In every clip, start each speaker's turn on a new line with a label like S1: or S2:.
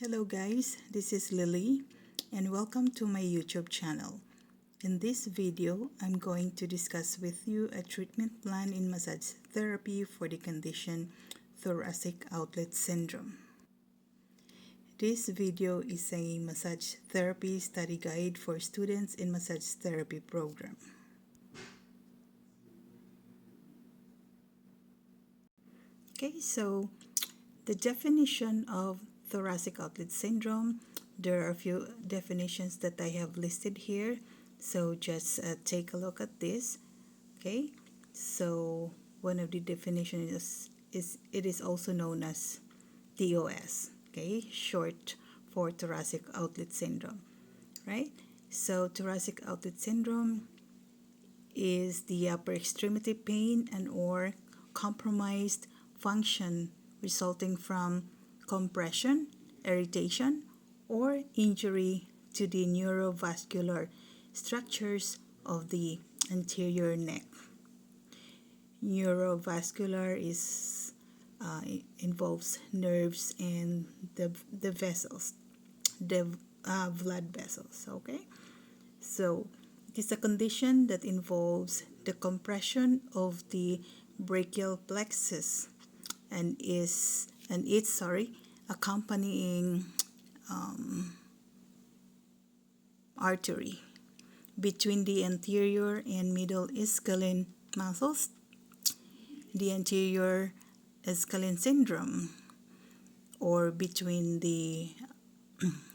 S1: Hello guys, this is Lily and welcome to my YouTube channel. In this video, I'm going to discuss with you a treatment plan in massage therapy for the condition thoracic outlet syndrome. This video is a massage therapy study guide for students in massage therapy program. Okay, so the definition of thoracic outlet syndrome, there are a few definitions that I have listed here, so just take a look at this. Okay, so one of the definitions is it is also known as TOS, okay, short for thoracic outlet syndrome, right? So thoracic outlet syndrome is the upper extremity pain and or compromised function resulting from compression, irritation, or injury to the neurovascular structures of the anterior neck. Neurovascular involves nerves and the vessels, the blood vessels. Okay, so it is a condition that involves the compression of the brachial plexus and its accompanying artery between the anterior and middle ischial muscles. The anterior ischial syndrome, or between the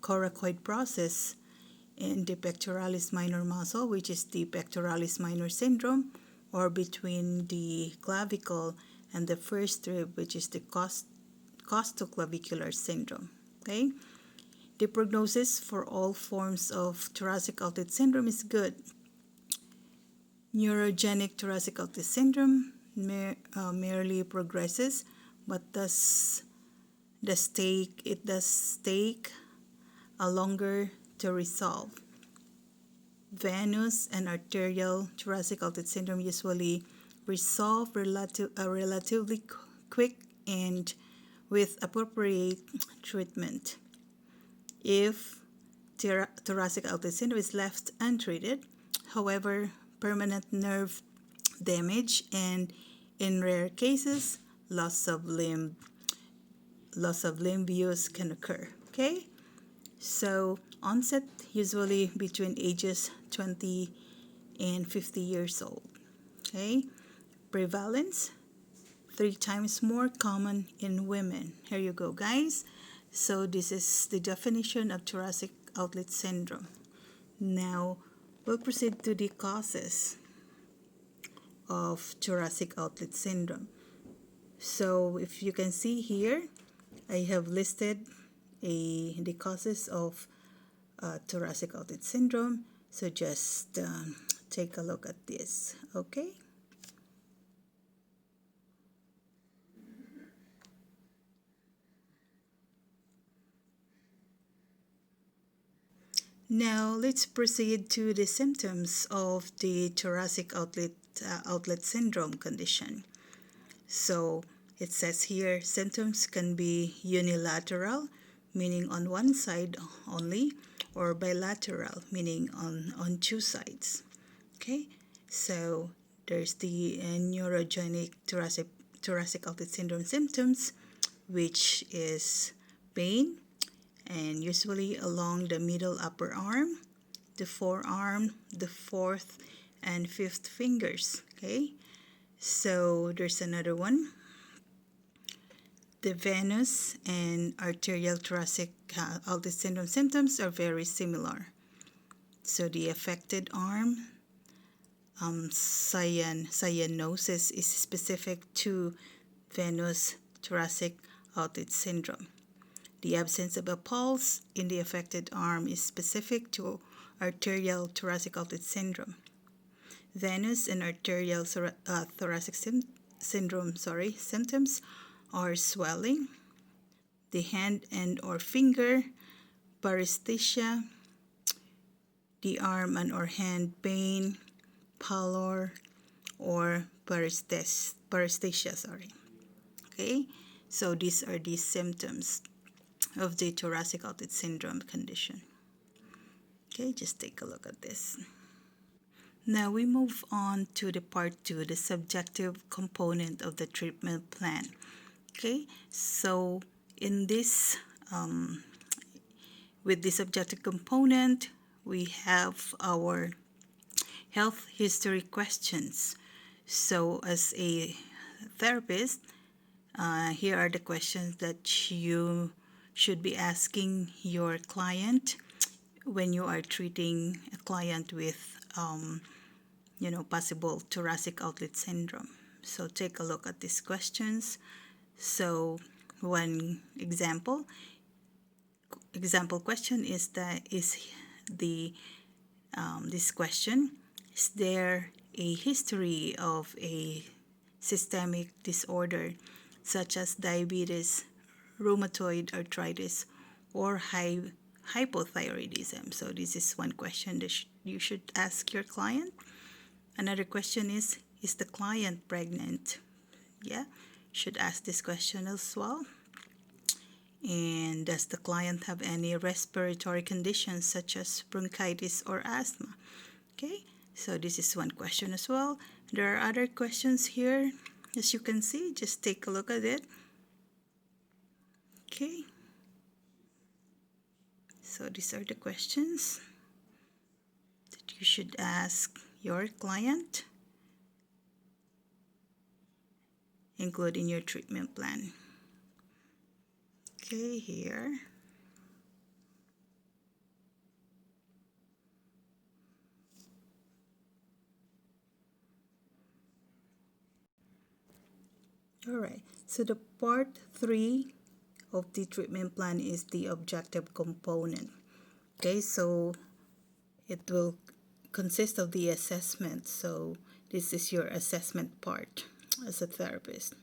S1: coracoid process and the pectoralis minor muscle, which is the pectoralis minor syndrome, or between the clavicle and the first rib, which is the costoclavicular syndrome. Okay, the prognosis for all forms of thoracic outlet syndrome is good. Neurogenic thoracic outlet syndrome merely progresses, but it does take a longer to resolve. Venous and arterial thoracic outlet syndrome usually resolve relatively quick and with appropriate treatment. If thoracic outlet syndrome is left untreated, however, permanent nerve damage and, in rare cases, loss of limb use can occur. Okay, so onset usually between ages 20 and 50 years old. Okay, prevalence 3 times more common in women. Here you go, guys. So this is the definition of thoracic outlet syndrome. Now we'll proceed to the causes of thoracic outlet syndrome. So if you can see here, I have listed the causes of thoracic outlet syndrome. So just take a look at this. Okay. Now let's proceed to the symptoms of the thoracic outlet syndrome condition. So it says here symptoms can be unilateral, meaning on one side only, or bilateral, meaning on 2 sides. Okay, so there's the neurogenic thoracic outlet syndrome symptoms, which is pain, and usually along the middle upper arm, the forearm, the 4th and 5th fingers. Okay, so there's another one. The venous and arterial thoracic outlet syndrome symptoms are very similar. So the affected arm, cyanosis is specific to venous thoracic outlet syndrome. The absence of a pulse in the affected arm is specific to arterial thoracic outlet syndrome. Venous and arterial thoracic syndrome symptoms are swelling, the hand and or finger, paresthesia, the arm and or hand pain, pallor, or paresthesia. Okay, so these are the symptoms. of the thoracic outlet syndrome condition. Okay, just take a look at this. Now we move on to the part 2, the subjective component of the treatment plan. Okay, so in this, with the subjective component, we have our health history questions. So as a therapist, here are the questions that you should be asking your client when you are treating a client with possible thoracic outlet syndrome. So take a look at these questions. So one example question is this question: is there a history of a systemic disorder such as diabetes, rheumatoid arthritis, or hypothyroidism? So this is one question that you should ask your client. Another question is the client pregnant? Yeah, should ask this question as well. And does the client have any respiratory conditions such as bronchitis or asthma? Okay, so this is one question as well. There are other questions here, as you can see. Just take a look at it. Okay, so these are the questions that you should ask your client, include in your treatment plan. Okay, here. Alright, so the part 3 of the treatment plan is the objective component. Okay, so it will consist of the assessment. So this is your assessment part as a therapist.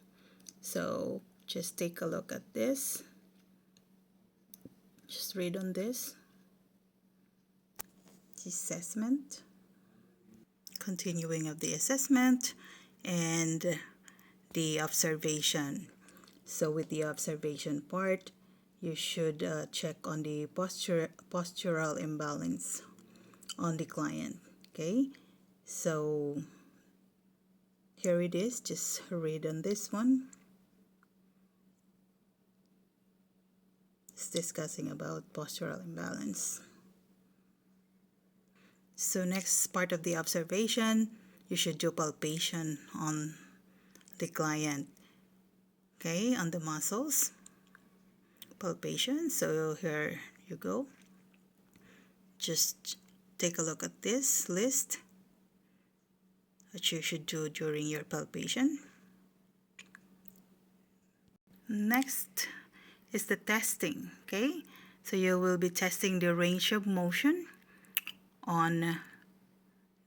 S1: So just take a look at this. Just read on this. The assessment. Continuing of the assessment and the observation. So with the observation part, you should check on the postural imbalance on the client. Okay, so here it is. Just read on this one. It's discussing about postural imbalance. So next part of the observation, you should do palpation on the client. Okay, on the muscles. Palpation. So here you go. Just take a look at this list that you should do during your palpation. Next is the testing. Okay, so you will be testing the range of motion on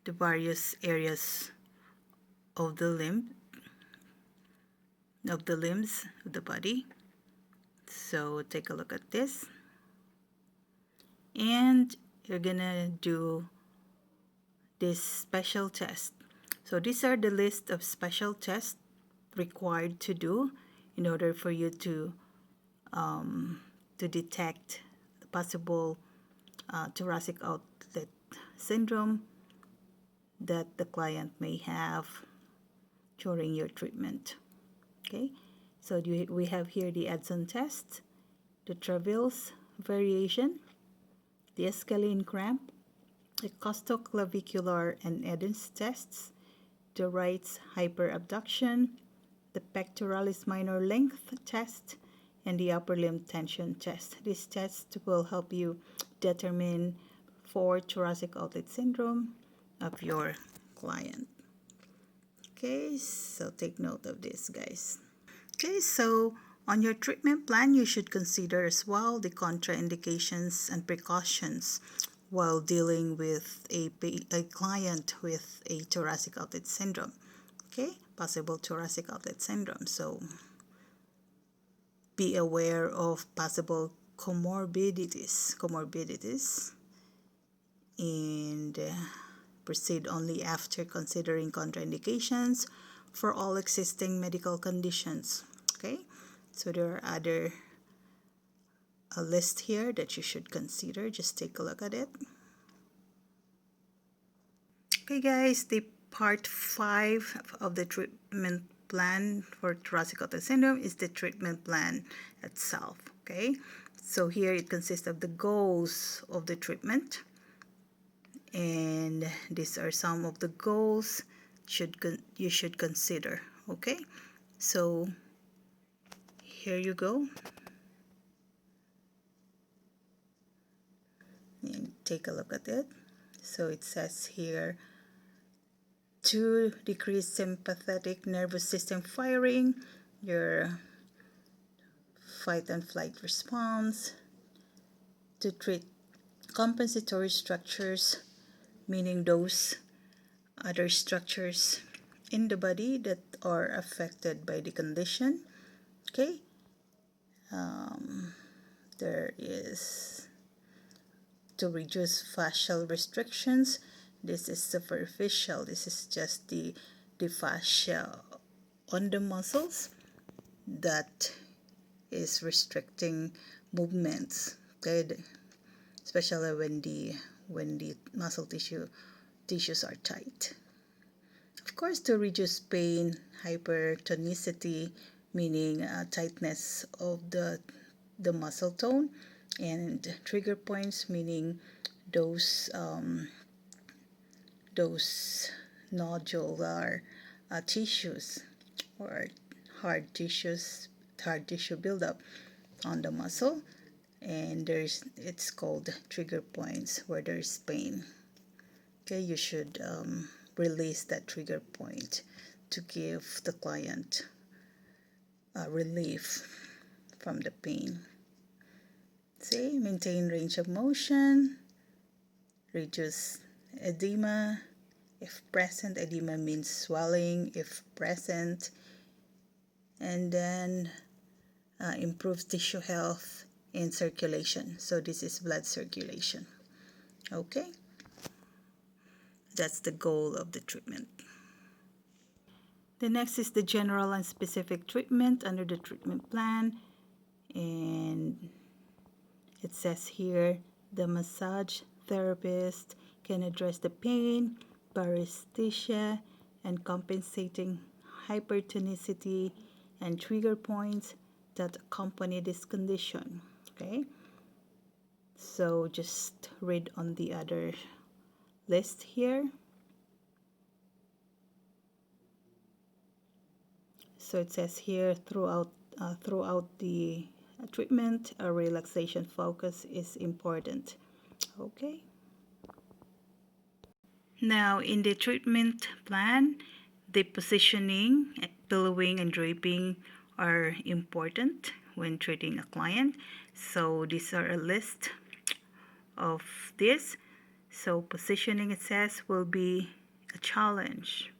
S1: the various areas of the limbs of the body. So take a look at this, and you're gonna do this special test. So these are the list of special tests required to do in order for you to detect the possible thoracic outlet syndrome that the client may have during your treatment. Okay, so we have here the Edson test, the Travail's variation, the Escalene cramp, the costoclavicular and Eden's tests, the Wright's hyperabduction, the pectoralis minor length test, and the upper limb tension test. This test will help you determine for thoracic outlet syndrome of your client. Okay, so take note of this, guys. Okay, so on your treatment plan, you should consider as well the contraindications and precautions while dealing with a client with a thoracic outlet syndrome. Okay, possible thoracic outlet syndrome. So be aware of possible comorbidities, and proceed only after considering contraindications for all existing medical conditions. Okay, so there are other a list here that you should consider. Just take a look at it. Okay guys, the part 5 of the treatment plan for thoracic outlet syndrome is the treatment plan itself. Okay, so here it consists of the goals of the treatment, and these are some of the goals you should consider. Okay, so here you go, and take a look at it. So it says here, to decrease sympathetic nervous system firing, your fight and flight response, to treat compensatory structures, meaning those other structures in the body that are affected by the condition. Okay, there is to reduce fascial restrictions. This is superficial. This is just the fascia on the muscles that is restricting movements. Okay, especially when the muscle tissues are tight. Of course, to reduce pain, hypertonicity, meaning tightness of the muscle tone, and trigger points, meaning those nodular tissues or hard tissue buildup on the muscle, and it's called trigger points where there's pain. Okay, you should release that trigger point to give the client relief from the pain. See, maintain range of motion, reduce edema. If present, edema means swelling, if present, and then improve tissue health and circulation. So this is blood circulation. Okay, that's the goal of the treatment. The next is the general and specific treatment under the treatment plan, and it says here, the massage therapist can address the pain, paresthesia, and compensating hypertonicity and trigger points that accompany this condition. Okay, so just read on the other list here. So it says here, throughout the treatment, a relaxation focus is important. Okay. Now, in the treatment plan, the positioning, pillowing, and draping are important when treating a client. So these are a list of this. So positioning, it says, will be a challenge.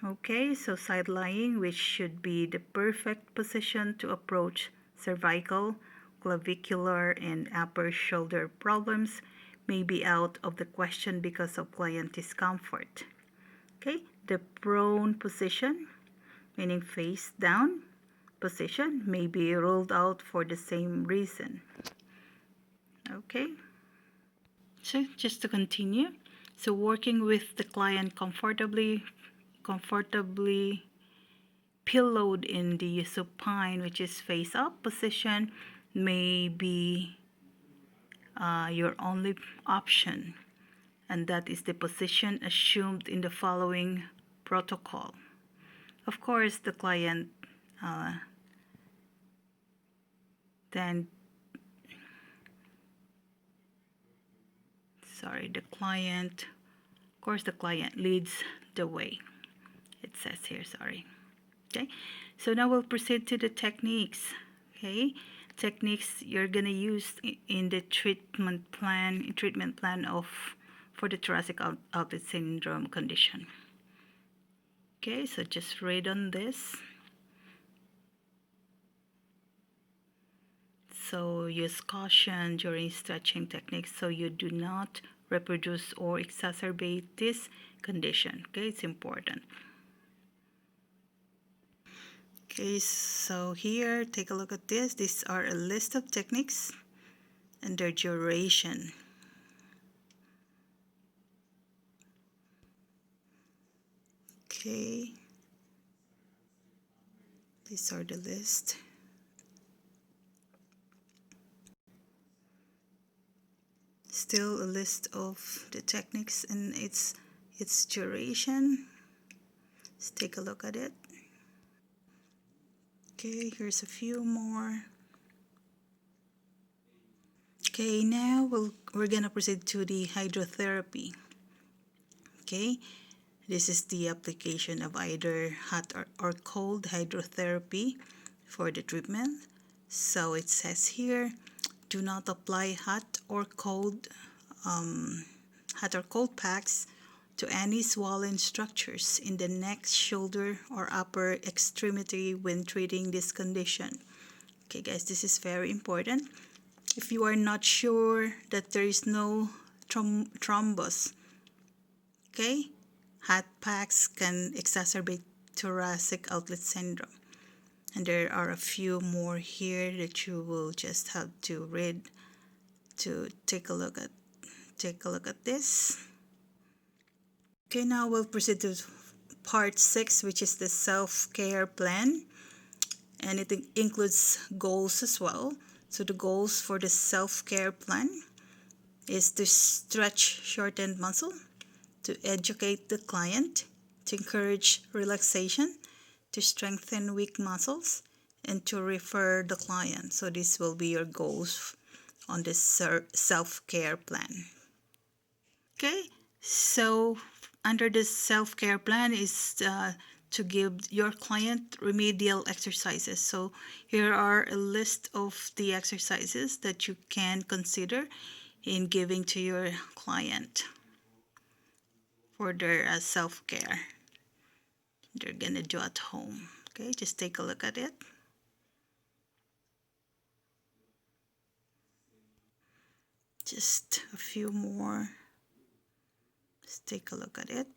S1: Okay, so side lying, which should be the perfect position to approach cervical, clavicular, and upper shoulder problems, may be out of the question because of client discomfort. Okay, the prone position, meaning face down position, may be ruled out for the same reason. Okay, so just to continue, so working with the client comfortably pillowed in the supine, which is face up position, may be your only option, and that is the position assumed in the following protocol. Of course, the client the client leads the way. It says here, sorry. Okay, so now we'll proceed to the techniques. Okay, techniques you're gonna use in the treatment plan for the thoracic outlet syndrome condition. Okay, so just read on this. So use caution during stretching techniques so you do not reproduce or exacerbate this condition. Okay, it's important. Okay, so here, take a look at this. These are a list of techniques and their duration. Okay, these are the list. Still a list of the techniques and its duration. Let's take a look at it. Okay, here's a few more. Okay, now we're gonna proceed to the hydrotherapy. Okay, this is the application of either hot or cold hydrotherapy for the treatment. So it says here, do not apply hot or cold packs to any swollen structures in the neck, shoulder, or upper extremity when treating this condition. Okay, guys, this is very important. If you are not sure that there is no thrombus, okay, hot packs can exacerbate thoracic outlet syndrome. And there are a few more here that you will just have to read to take a look at this. Okay, now we'll proceed to part 6, which is the self-care plan, and it includes goals as well. So the goals for the self-care plan is to stretch shortened muscle, to educate the client, to encourage relaxation, to strengthen weak muscles, and to refer the client. So this will be your goals on this self-care plan. Okay, so under this self-care plan is to give your client remedial exercises. So here are a list of the exercises that you can consider in giving to your client for their self-care they're gonna do at home. Okay, just take a look at it. Just a few more. Let's take a look at it.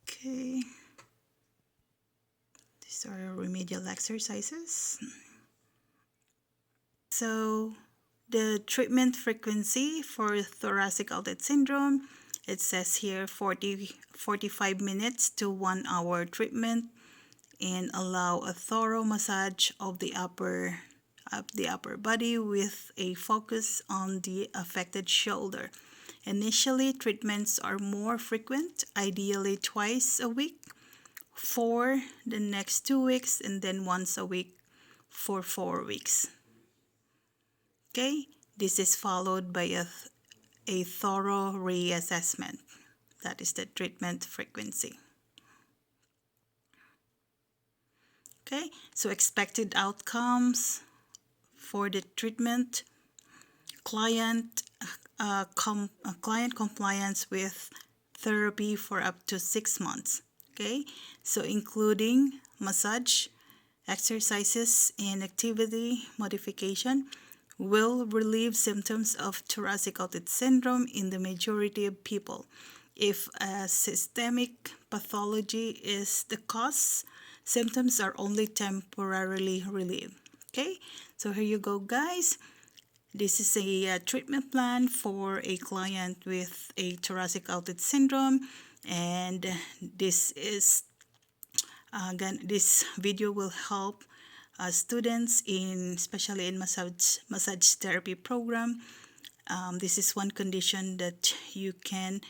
S1: Okay, these are remedial exercises. So the treatment frequency for thoracic outlet syndrome, it says here 45 minutes to 1 hour treatment, and allow a thorough massage of the upper body with a focus on the affected shoulder. Initially, treatments are more frequent, ideally twice a week for the next 2 weeks, and then once a week for 4 weeks. Okay, this is followed by a thorough reassessment. That is the treatment frequency. Okay, so expected outcomes for the treatment: client compliance with therapy for up to 6 months. Okay, so including massage, exercises, and activity modification will relieve symptoms of thoracic outlet syndrome in the majority of people. If a systemic pathology is the cause, symptoms are only temporarily relieved. Okay, so here you go, guys. This is a treatment plan for a client with a thoracic outlet syndrome, and this is this video will help students especially in massage therapy program. This is one condition that you can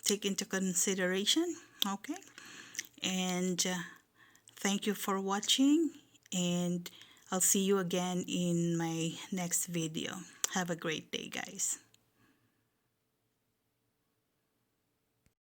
S1: take into consideration. Okay, and thank you for watching, and I'll see you again in my next video. Have a great day, guys.